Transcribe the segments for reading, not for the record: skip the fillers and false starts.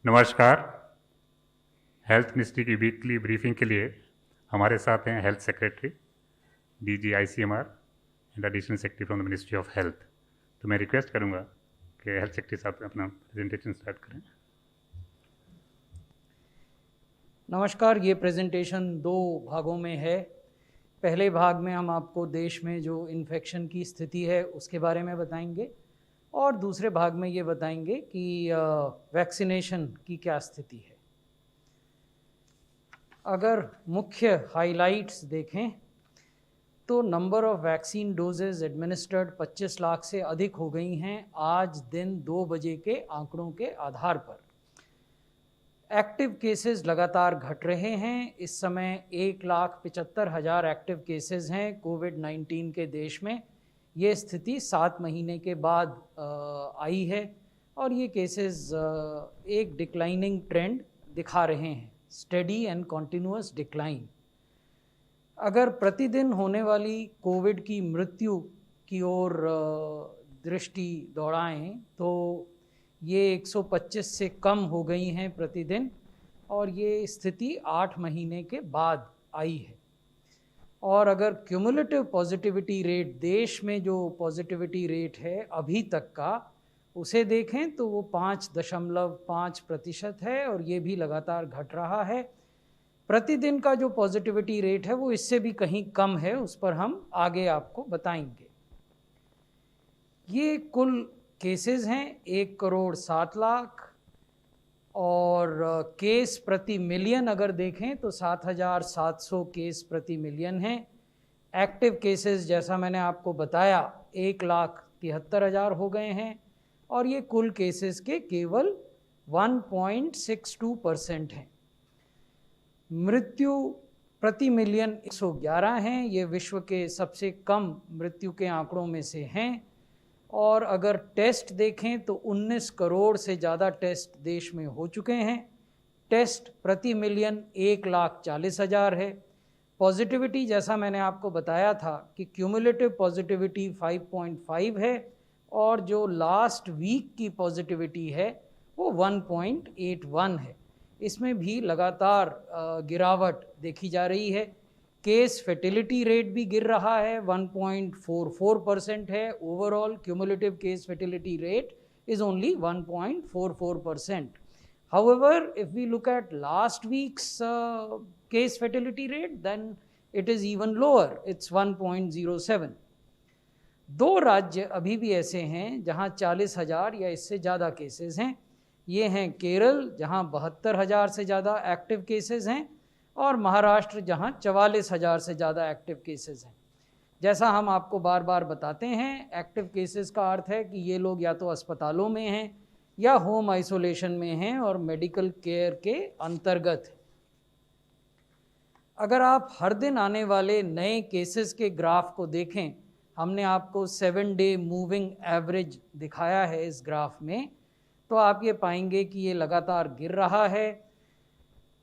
नमस्कार। Health ministry की weekly briefing के लिए हमारे साथ हैं health secretary, DG ICMR and additional secretary from the ministry of health. तो मैं रिक्वेस्ट करूंगा कि हेल्थ सेक्रेटरी साहब अपना प्रेजेंटेशन स्टार्ट करें। नमस्कार। ये प्रेजेंटेशन दो भागों में है। पहले भाग में हम आपको देश में जो इन्फेक्शन की स्थिति है उसके बारे में बताएंगे और दूसरे भाग में ये बताएंगे कि वैक्सीनेशन की क्या स्थिति है। अगर मुख्य हाइलाइट्स देखें तो number of vaccine doses administered 25 lakh से अधिक हो गई हैं आज दिन 2 बजे के आंकड़ों के आधार पर। एक्टिव केसेस लगातार घट रहे हैं। इस समय 1,75,000 एक्टिव केसेस हैं कोविड-19 के देश में। ये स्थिति 7 महीने के बाद आई है और ये केसेस एक डिक्लाइनिंग ट्रेंड दिखा रहे हैं, स्टेडी एंड कॉन्टिन्यूअस डिक्लाइन। अगर प्रतिदिन होने वाली कोविड की मृत्यु की ओर दृष्टि दौड़ाएं तो ये 125 से कम हो गई हैं प्रतिदिन और ये स्थिति 8 महीने के बाद आई है। और अगर क्यूमुलेटिव पॉजिटिविटी रेट, देश में जो पॉजिटिविटी रेट है अभी तक का, उसे देखें तो वो 5.5% है और ये भी लगातार घट रहा है। प्रतिदिन का जो पॉजिटिविटी रेट है वो इससे भी कहीं कम है, उस पर हम आगे आपको बताएंगे। ये कुल केसेस हैं 1,07,00,000 और केस प्रति मिलियन अगर देखें तो 7,700 केस प्रति मिलियन हैं। एक्टिव केसेस जैसा मैंने आपको बताया 1,73,000 हो गए हैं और ये कुल केसेस के केवल 1.62% हैं। मृत्यु प्रति मिलियन 111 हैं, ये विश्व के सबसे कम मृत्यु के आंकड़ों में से हैं। और अगर टेस्ट देखें तो 19 करोड़ से ज़्यादा टेस्ट देश में हो चुके हैं। टेस्ट प्रति मिलियन 1,40,000 है। पॉजिटिविटी जैसा मैंने आपको बताया था कि क्यूमुलेटिव पॉजिटिविटी 5.5 है और जो लास्ट वीक की पॉजिटिविटी है वो 1.81 है। इसमें भी लगातार गिरावट देखी जा रही है। केस फर्टिलिटी रेट भी गिर रहा है, 1.44% है। Overall cumulative case fertility rate is only 1.44%. However, if we look at last week's case fatality rate, then it is even lower, it's 1.07. दो राज्य अभी भी ऐसे हैं जहां 40,000 या इससे ज़्यादा केसेस हैं। ये हैं केरल जहां 72,000 से ज़्यादा एक्टिव केसेस हैं और महाराष्ट्र जहां 44,000 से ज़्यादा एक्टिव केसेस हैं। जैसा हम आपको बार बार बताते हैं, एक्टिव केसेस का अर्थ है कि ये लोग या तो अस्पतालों में हैं या होम आइसोलेशन में हैं और मेडिकल केयर के अंतर्गत है। अगर आप हर दिन आने वाले नए केसेस के ग्राफ को देखें, हमने आपको 7-डे मूविंग एवरेज दिखाया है इस ग्राफ में, तो आप ये पाएंगे कि ये लगातार गिर रहा है।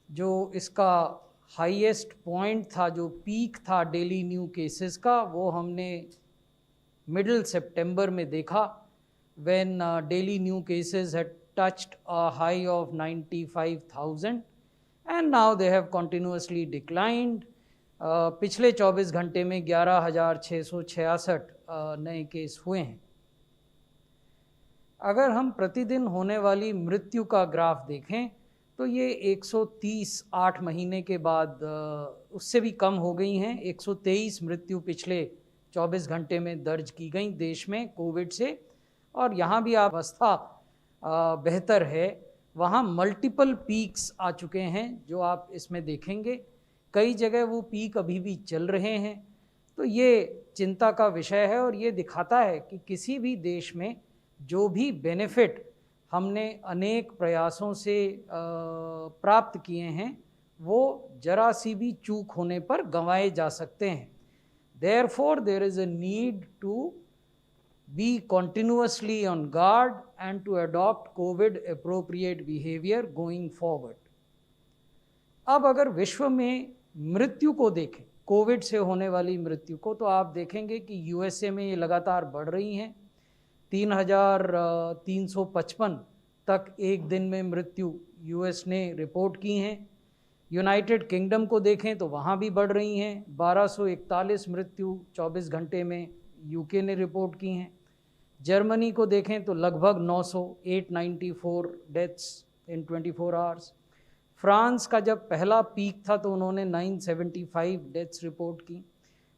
जो इसका हाईएस्ट पॉइंट था, जो पीक था डेली न्यू केसेस का, वो हमने मिडिल सितंबर में देखा, when daily new cases had touched a high of 95,000 and now they have continuously declined. पिछले 24 घंटे में 11,666 नए केस हुए हैं। अगर हम प्रतिदिन होने वाली मृत्यु का ग्राफ देखें तो ये 130 8 महीने के बाद उससे भी कम हो गई हैं। 123 मृत्यु पिछले 24 घंटे में दर्ज की गई देश में कोविड से। और यहाँ भी अवस्था बेहतर है, वहाँ मल्टीपल पीक्स आ चुके हैं जो आप इसमें देखेंगे। कई जगह वो पीक अभी भी चल रहे हैं। तो ये चिंता का विषय है और ये दिखाता है कि किसी भी देश में जो भी बेनिफिट हमने अनेक प्रयासों से प्राप्त किए हैं वो जरा सी भी चूक होने पर गंवाए जा सकते हैं। Therefore, there is a need to be continuously on guard and to adopt COVID appropriate behavior going forward. अब अगर विश्व में मृत्यु को देखें, कोविड से होने वाली मृत्यु को, तो आप देखेंगे कि यूएसए में ये लगातार बढ़ रही हैं। 3,355 तक एक दिन में मृत्यु यूएस ने रिपोर्ट की हैं। यूनाइटेड किंगडम को देखें तो वहाँ भी बढ़ रही हैं, 1241 मृत्यु 24 घंटे में यूके ने रिपोर्ट की हैं। जर्मनी को देखें तो लगभग 900, 894 डेथ्स इन 24 आवर्स। फ्रांस का जब पहला पीक था तो उन्होंने 975 डेथ्स रिपोर्ट की,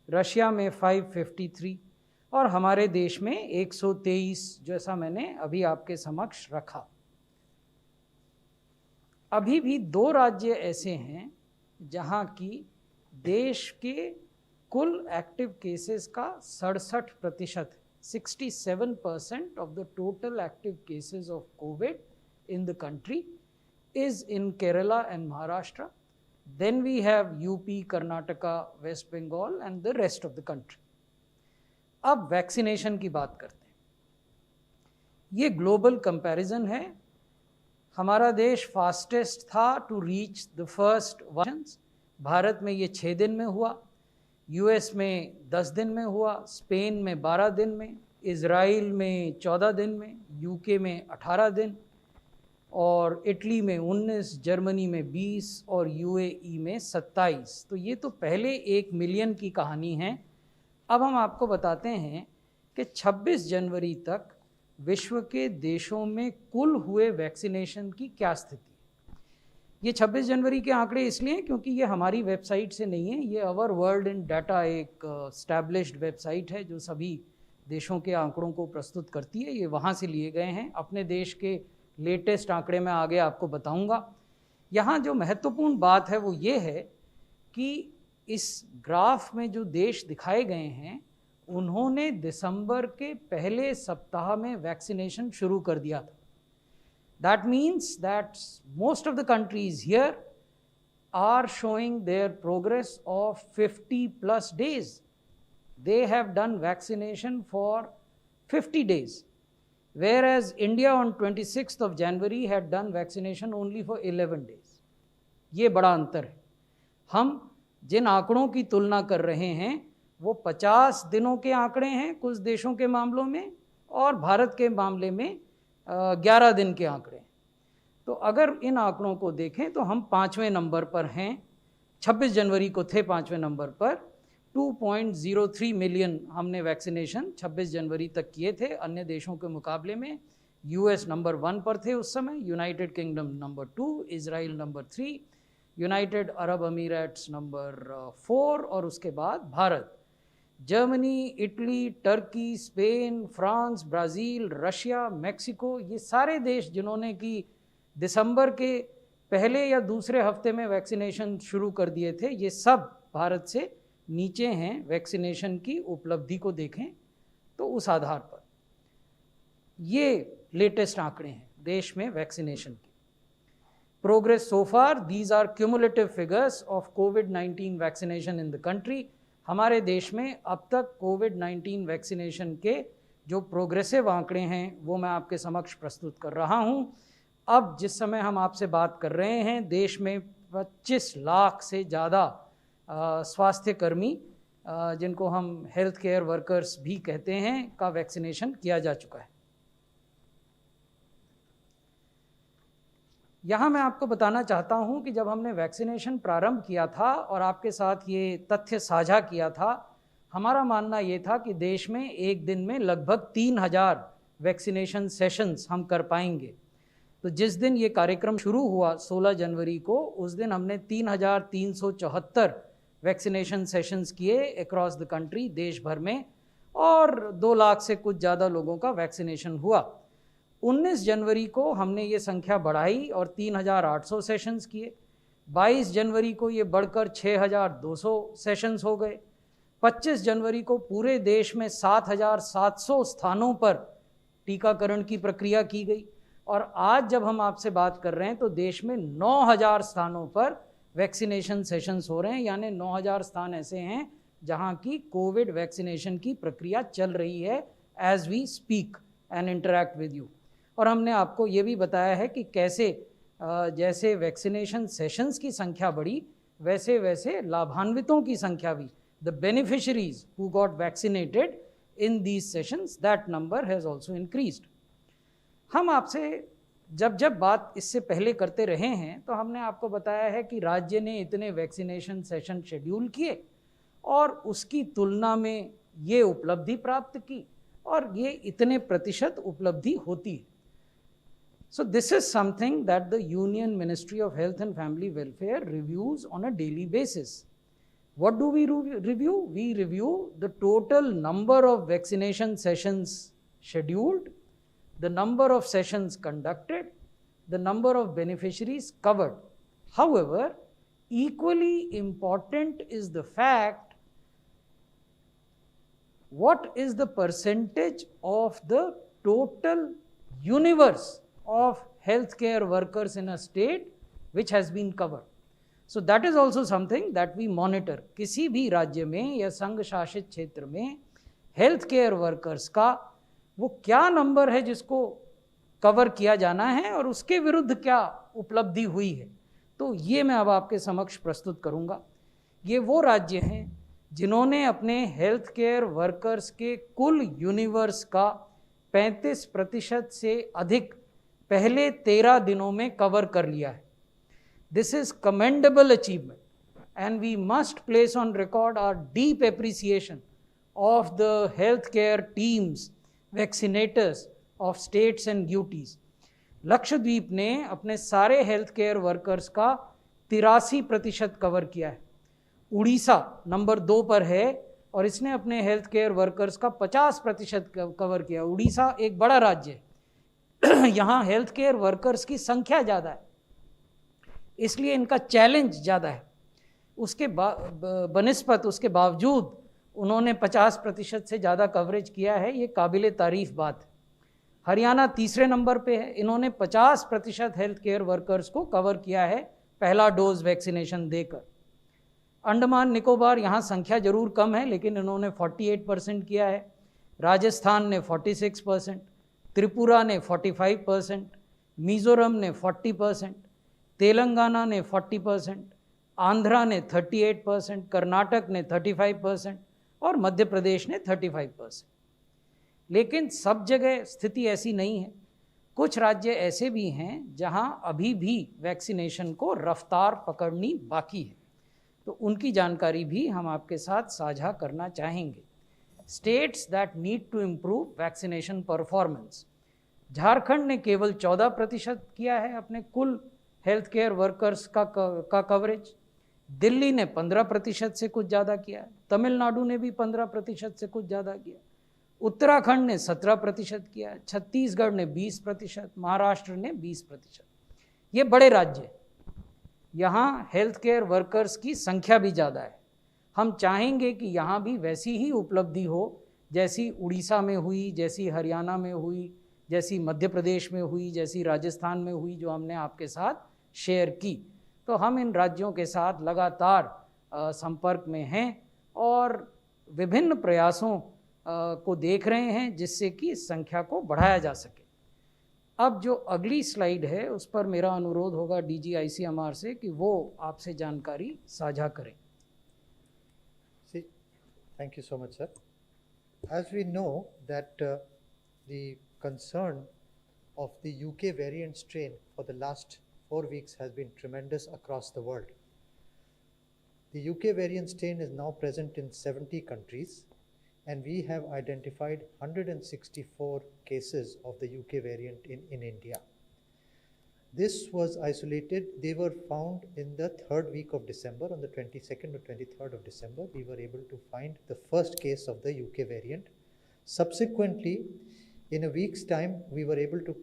रशिया में 553 और हमारे देश में 123, जैसा मैंने अभी आपके समक्ष रखा। अभी भी 2 राज्य ऐसे हैं जहां की देश के कुल एक्टिव केसेस का 67%, 67% of the total active cases of COVID in the country is in Kerala and Maharashtra. Then we have UP, Karnataka, West Bengal and the rest of the country. अब वैक्सीनेशन की बात करते हैं। ये global comparison है। हमारा देश fastest था to reach the first vaccines. Bharat में ये 6 दिन में हुआ, यूएस में 10 दिन में हुआ, स्पेन में 12 दिन में, इज़राइल में 14 दिन में, यूके में 18 दिन और इटली में 19, जर्मनी में 20 और यूएई में 27। तो ये तो पहले 1 मिलियन की कहानी है। अब हम आपको बताते हैं कि 26 जनवरी तक विश्व के देशों में कुल हुए वैक्सीनेशन की क्या स्थिति है। ये 26 जनवरी के आंकड़े इसलिए क्योंकि ये हमारी वेबसाइट से नहीं है, ये अवर वर्ल्ड इन डाटा एक एस्टैब्लिश्ड वेबसाइट है जो सभी देशों के आंकड़ों को प्रस्तुत करती है। ये वहाँ से लिए गए हैं। अपने देश के लेटेस्ट आंकड़े मैं आगे आपको बताऊंगा। यहाँ जो महत्वपूर्ण बात है वो ये है कि इस ग्राफ में जो देश दिखाए गए हैं उन्होंने दिसंबर के पहले सप्ताह में वैक्सीनेशन शुरू कर दिया था। That means that most of the countries here are showing their progress of 50+ days. They have done vaccination for 50 days, whereas India on 26th of January had done vaccination only for 11 days. ये बड़ा अंतर है। हम जिन आंकड़ों की तुलना कर रहे हैं वो 50 दिनों के आंकड़े हैं कुछ देशों के मामलों में और भारत के मामले में 11 दिन के आंकड़े हैं। तो अगर इन आंकड़ों को देखें तो हम 5वें नंबर पर हैं। 26 जनवरी को थे 5वें नंबर पर। 2.03 मिलियन हमने वैक्सीनेशन 26 जनवरी तक किए थे अन्य देशों के मुकाबले में। यूएस नंबर 1 पर थे उस समय, United Kingdom number 2, Israel number 3, United Arab Emirates number 4 और उसके बाद Bharat. Germany, Italy, Turkey, Spain, France, Brazil, Russia, Mexico, ये सारे देश जिन्होंने कि दिसंबर के पहले या दूसरे हफ्ते में वैक्सीनेशन शुरू कर दिए थे, ये सब भारत से नीचे हैं। वैक्सीनेशन की उपलब्धि को देखें तो उस आधार पर ये लेटेस्ट आंकड़े हैं देश में वैक्सीनेशन की। Progress so far, these are cumulative figures of COVID-19 vaccination in the country. हमारे देश में अब तक COVID-19 वैक्सीनेशन के जो प्रोग्रेसिव आंकड़े हैं वो मैं आपके समक्ष प्रस्तुत कर रहा हूं। अब जिस समय हम आपसे बात कर रहे हैं देश में 25 लाख से ज़्यादा स्वास्थ्य कर्मी जिनको हम हेल्थ केयर वर्कर्स भी कहते हैं का वैक्सीनेशन किया जा चुका है। यहाँ मैं आपको बताना चाहता हूँ कि जब हमने वैक्सीनेशन प्रारंभ किया था और आपके साथ ये तथ्य साझा किया था, हमारा मानना ये था कि देश में एक दिन में लगभग 3000 वैक्सीनेशन सेशंस हम कर पाएंगे। तो जिस दिन ये कार्यक्रम शुरू हुआ 16 जनवरी को, उस दिन हमने 3374 वैक्सीनेशन सेशंस किए अक्रॉस द कंट्री, देश भर में, और 2 लाख से कुछ ज़्यादा लोगों का वैक्सीनेशन हुआ। 19 जनवरी को हमने ये संख्या बढ़ाई और 3800 सेशंस किए। 22 जनवरी को ये बढ़कर 6200 सेशंस हो गए। 25 जनवरी को पूरे देश में 7700 स्थानों पर टीकाकरण की प्रक्रिया की गई और आज जब हम आपसे बात कर रहे हैं तो देश में 9000 स्थानों पर वैक्सीनेशन सेशंस हो रहे हैं। यानी 9000 स्थान ऐसे हैं जहां की कोविड वैक्सीनेशन की प्रक्रिया चल रही है as we speak and interact with you. और हमने आपको ये भी बताया है कि कैसे जैसे वैक्सीनेशन सेशंस की संख्या बढ़ी वैसे वैसे लाभान्वितों की संख्या भी, the beneficiaries who got vaccinated in these sessions, that number has also increased. हम आपसे जब जब बात इससे पहले करते रहे हैं तो हमने आपको बताया है कि राज्य ने इतने वैक्सीनेशन सेशन शेड्यूल किए और उसकी तुलना में ये उपलब्धि प्राप्त की और ये इतने प्रतिशत उपलब्धि होती है. So this is something that the Union Ministry of Health and Family Welfare reviews on a daily basis. What do we review? We review the total number of vaccination sessions scheduled, the number of sessions conducted, the number of beneficiaries covered. However, equally important is the fact what is the percentage of the total universe of healthcare workers in a state which has been covered. So that is also something that we monitor. किसी भी राज्य में या संघ शासित क्षेत्र में health care workers का वो क्या नंबर है जिसको कवर किया जाना है और उसके विरुद्ध क्या उपलब्धि हुई है, तो ये मैं अब आपके समक्ष प्रस्तुत करूंगा. ये वो राज्य हैं जिन्होंने अपने हेल्थ केयर वर्कर्स के कुल यूनिवर्स का 35% से अधिक पहले 13 दिनों में कवर कर लिया है. This is commendable achievement and we must place on record our deep appreciation of the healthcare teams, vaccinators of states and duties. Lakshadweep ने अपने सारे हेल्थ केयर वर्कर्स का 83% कवर किया है. उड़ीसा नंबर 2 पर है और इसने अपने हेल्थ केयर वर्कर्स का 50% कवर किया. उड़ीसा एक बड़ा राज्य है, यहाँ हेल्थ केयर वर्कर्स की संख्या ज़्यादा है इसलिए इनका चैलेंज ज़्यादा है. उसके बनिस्बत उसके बावजूद उन्होंने 50% से ज़्यादा कवरेज किया है, ये काबिल तारीफ़ बात है. हरियाणा तीसरे नंबर पे है, इन्होंने 50% हेल्थ केयर वर्कर्स को कवर किया है पहला डोज वैक्सीनेशन देकर. अंडमान निकोबार यहाँ संख्या जरूर कम है लेकिन इन्होंने 48% किया है. राजस्थान ने 46%, त्रिपुरा ने 45%, मिज़ोरम ने 40%, तेलंगाना ने 40%, आंध्रा ने 38%, कर्नाटक ने 35% और मध्य प्रदेश ने 35%. लेकिन सब जगह स्थिति ऐसी नहीं है. कुछ राज्य ऐसे भी हैं जहां अभी भी वैक्सीनेशन को रफ्तार पकड़नी बाकी है, तो उनकी जानकारी भी हम आपके साथ साझा करना चाहेंगे. States that need to improve vaccination performance. Jharkhand ने केवल 14% किया है अपने कुल हेल्थ केयर वर्कर्स का कवरेज. दिल्ली ने 15% से कुछ ज़्यादा किया. तमिलनाडु ने भी 15% से कुछ ज़्यादा किया. उत्तराखंड ने 17% किया. छत्तीसगढ़ ने 20%, महाराष्ट्र ने 20%. ये बड़े राज्य, यहाँ हेल्थ केयर वर्कर्स की संख्या भी ज़्यादा है. हम चाहेंगे कि यहाँ भी वैसी ही उपलब्धि हो जैसी उड़ीसा में हुई, जैसी हरियाणा में हुई, जैसी मध्य प्रदेश में हुई, जैसी राजस्थान में हुई, जो हमने आपके साथ शेयर की. तो हम इन राज्यों के साथ लगातार संपर्क में हैं और विभिन्न प्रयासों को देख रहे हैं जिससे कि इस संख्या को बढ़ाया जा सके. अब जो अगली स्लाइड है उस पर मेरा अनुरोध होगा डीजी आईसीएमआर से कि वो आपसे जानकारी साझा करें. Thank you so much, sir. As we know that the concern of the UK variant strain for the last 4 weeks has been tremendous across the world. The UK variant strain is now present in 70 countries and we have identified 164 cases of the UK variant in India. This was isolated. They were found in the 3rd week of December. On the 22nd or 23rd of December, we were able to find the first case of the UK variant. Subsequently, in a week's time, we were able to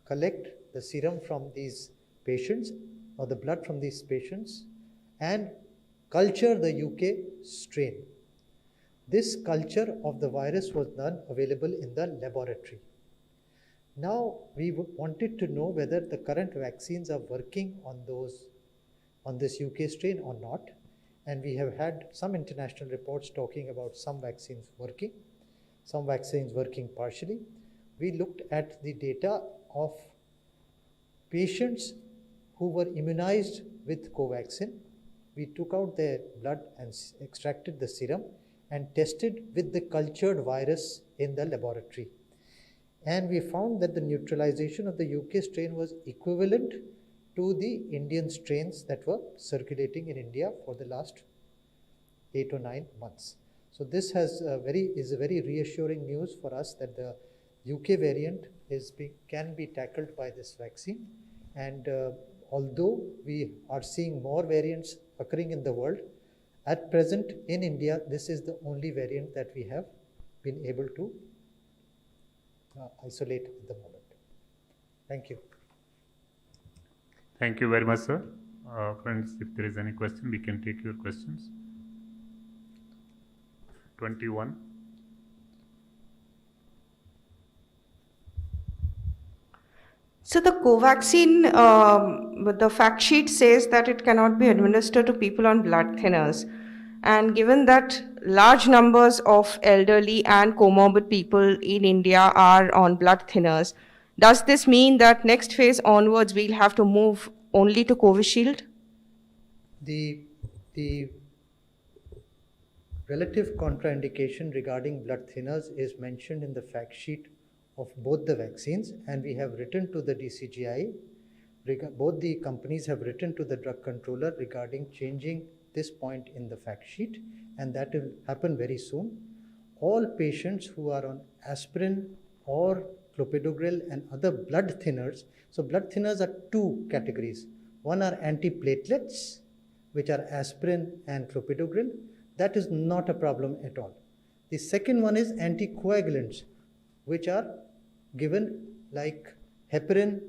collect the serum from these patients or the blood from these patients and culture the UK strain. This culture of the virus was done available in the laboratory. Now, we wanted to know whether the current vaccines are working on this UK strain or not. And we have had some international reports talking about some vaccines working, some vaccines working partially. We looked at the data of patients who were immunized with Covaxin. We took out their blood and extracted the serum and tested with the cultured virus in the laboratory. and we found that the neutralization of the UK strain was equivalent to the Indian strains that were circulating in India for the last 8 or 9 months. So this is a very reassuring news for us that the UK variant can be tackled by this vaccine, and although we are seeing more variants occurring in the world, at present in India this is the only variant that we have been able to isolate at the moment. Thank you. Thank you very much, sir. Friends, if there is any question, we can take your questions. 21. So the Covaxin, the fact sheet says that it cannot be administered to people on blood thinners. And given that large numbers of elderly and comorbid people in India are on blood thinners, does this mean that next phase onwards we'll have to move only to Covishield? The relative contraindication regarding blood thinners is mentioned in the fact sheet of both the vaccines, and we have written to the DCGI. Both the companies have written to the drug controller regarding changing this point in the fact sheet, and that will happen very soon. All patients who are on aspirin or clopidogrel and other blood thinners, so blood thinners are two categories. One are antiplatelets, which are aspirin and clopidogrel. That is not a problem at all. The second one is anticoagulants, which are given like heparin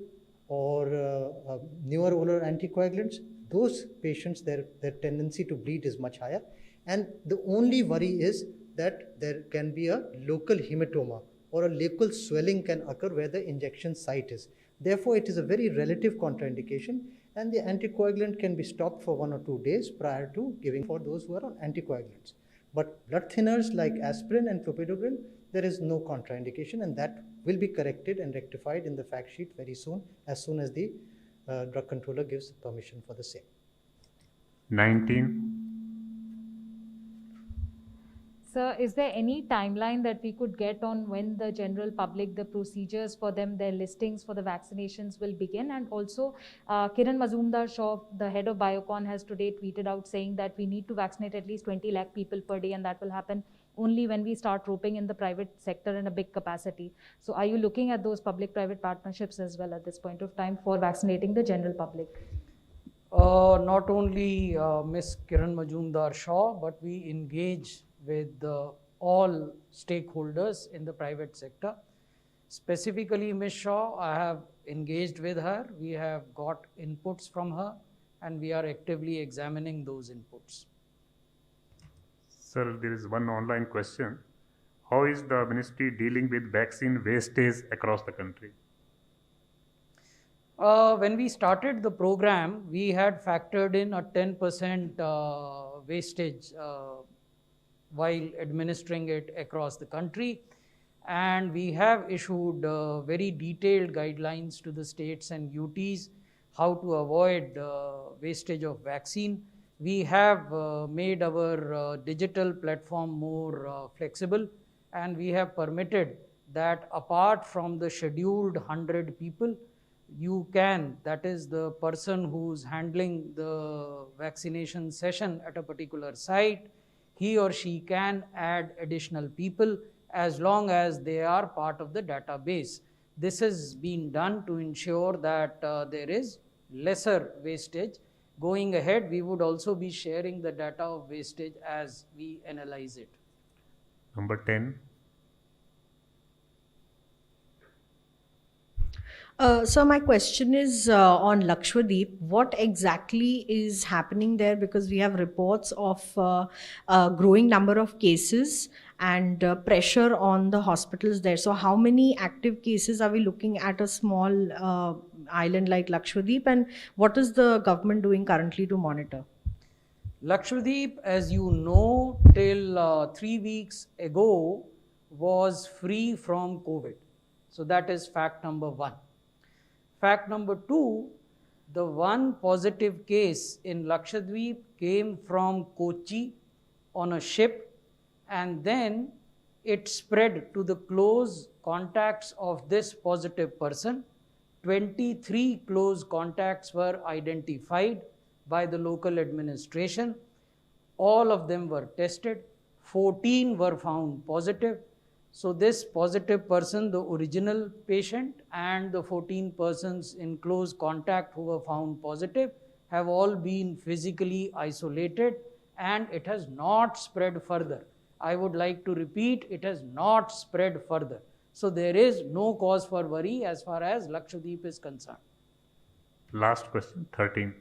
or newer oral anticoagulants. Those patients, their tendency to bleed is much higher, and the only worry is that there can be a local hematoma or a local swelling can occur where the injection site is. Therefore, it is a very relative contraindication, and the anticoagulant can be stopped for 1 or 2 days prior to giving for those who are on anticoagulants. But blood thinners like aspirin and clopidogrel, there is no contraindication, and that will be corrected and rectified in the fact sheet very soon, as soon as the drug controller gives permission for the same. 19. Sir, is there any timeline that we could get on when the general public, the procedures for them, their listings for the vaccinations will begin? And also, Kiran Mazumdar-Shaw, the head of Biocon, has today tweeted out saying that we need to vaccinate at least 20 lakh people per day, and that will happen only when we start roping in the private sector in a big capacity. So are you looking at those public-private partnerships as well at this point of time for vaccinating the general public? Not only Ms. Kiran Mazumdar-Shaw, but we engage with all stakeholders in the private sector. Specifically, Ms. Shaw, I have engaged with her. We have got inputs from her, and we are actively examining those inputs. Sir, there is one online question. How is the ministry dealing with vaccine wastage across the country? When we started the program, we had factored in a 10% wastage while administering it across the country, and we have issued very detailed guidelines to the states and UTs how to avoid wastage of vaccine. We have made our digital platform more flexible, and we have permitted that apart from the scheduled 100 people, you can, that is the person who's handling the vaccination session at a particular site, he or she can add additional people as long as they are part of the database. This has been done to ensure that there is lesser wastage. Going ahead, we would also be sharing the data of wastage as we analyze it. Number 10. So my question is on Lakshadweep. What exactly is happening there? Because we have reports of a growing number of cases and pressure on the hospitals there. So how many active cases are we looking at a small island like Lakshadweep, and what is the government doing currently to monitor? Lakshadweep, as you know, till 3 weeks ago was free from COVID. So that is fact number 1. Fact number 2, the one positive case in Lakshadweep came from Kochi on a ship, and then it spread to the close contacts of this positive person. 23 close contacts were identified by the local administration. All of them were tested. 14 were found positive. So this positive person, the original patient, and the 14 persons in close contact who were found positive have all been physically isolated, and it has not spread further. I would like to repeat, it has not spread further. So there is no cause for worry as far as Lakshadweep is concerned. Last question, 13.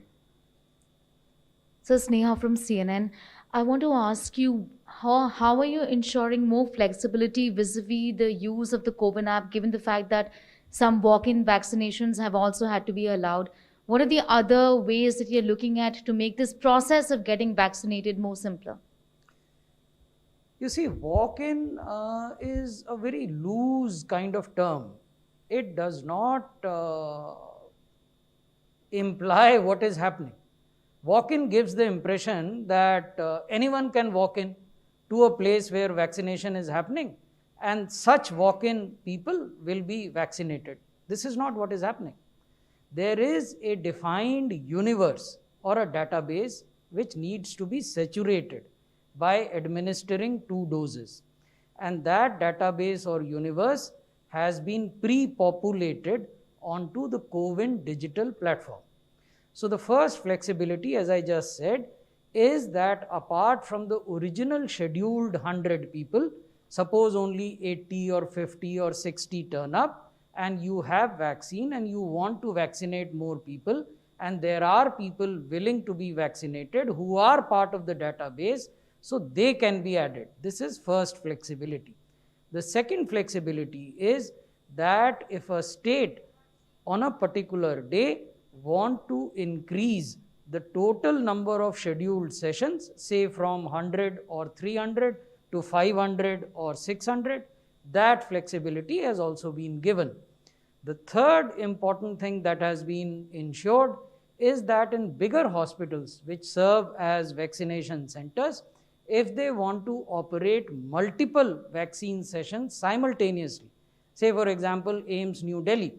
So Sneha from CNN, I want to ask you, how are you ensuring more flexibility vis-a-vis the use of the CoWIN app, given the fact that some walk-in vaccinations have also had to be allowed? What are the other ways that you're looking at to make this process of getting vaccinated more simpler? You see, walk-in is a very loose kind of term. It does not imply what is happening. Walk-in gives the impression that anyone can walk in to a place where vaccination is happening, and such walk-in people will be vaccinated. This is not what is happening. There is a defined universe or a database which needs to be saturated by administering 2 doses. And that database or universe has been pre-populated onto the CoWIN digital platform. So the first flexibility, as I just said, is that apart from the original scheduled 100 people, suppose only 80 or 50 or 60 turn up, and you have vaccine and you want to vaccinate more people, and there are people willing to be vaccinated who are part of the database, so they can be added. This is first flexibility. The second flexibility is that if a state on a particular day want to increase the total number of scheduled sessions, say from 100 or 300 to 500 or 600, that flexibility has also been given. The third important thing that has been ensured is that in bigger hospitals which serve as vaccination centers, if they want to operate multiple vaccine sessions simultaneously, say for example AIIMS New Delhi,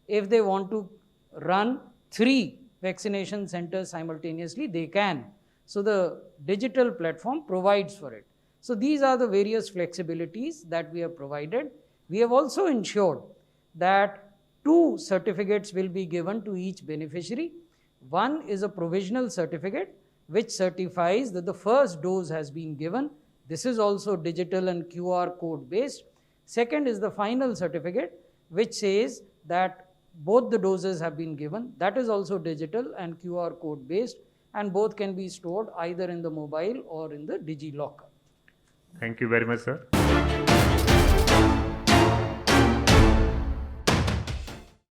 if they want to run 3 vaccination centers simultaneously, they can. So the digital platform provides for it. So these are the various flexibilities that we have provided. We have also ensured that 2 certificates will be given to each beneficiary. One is a provisional certificate which certifies that the first dose has been given. This is also digital and QR code based. Second is the final certificate which says that both the doses have been given. That is also digital and QR code based, and both can be stored either in the mobile or in the DigiLocker. Thank you very much, sir.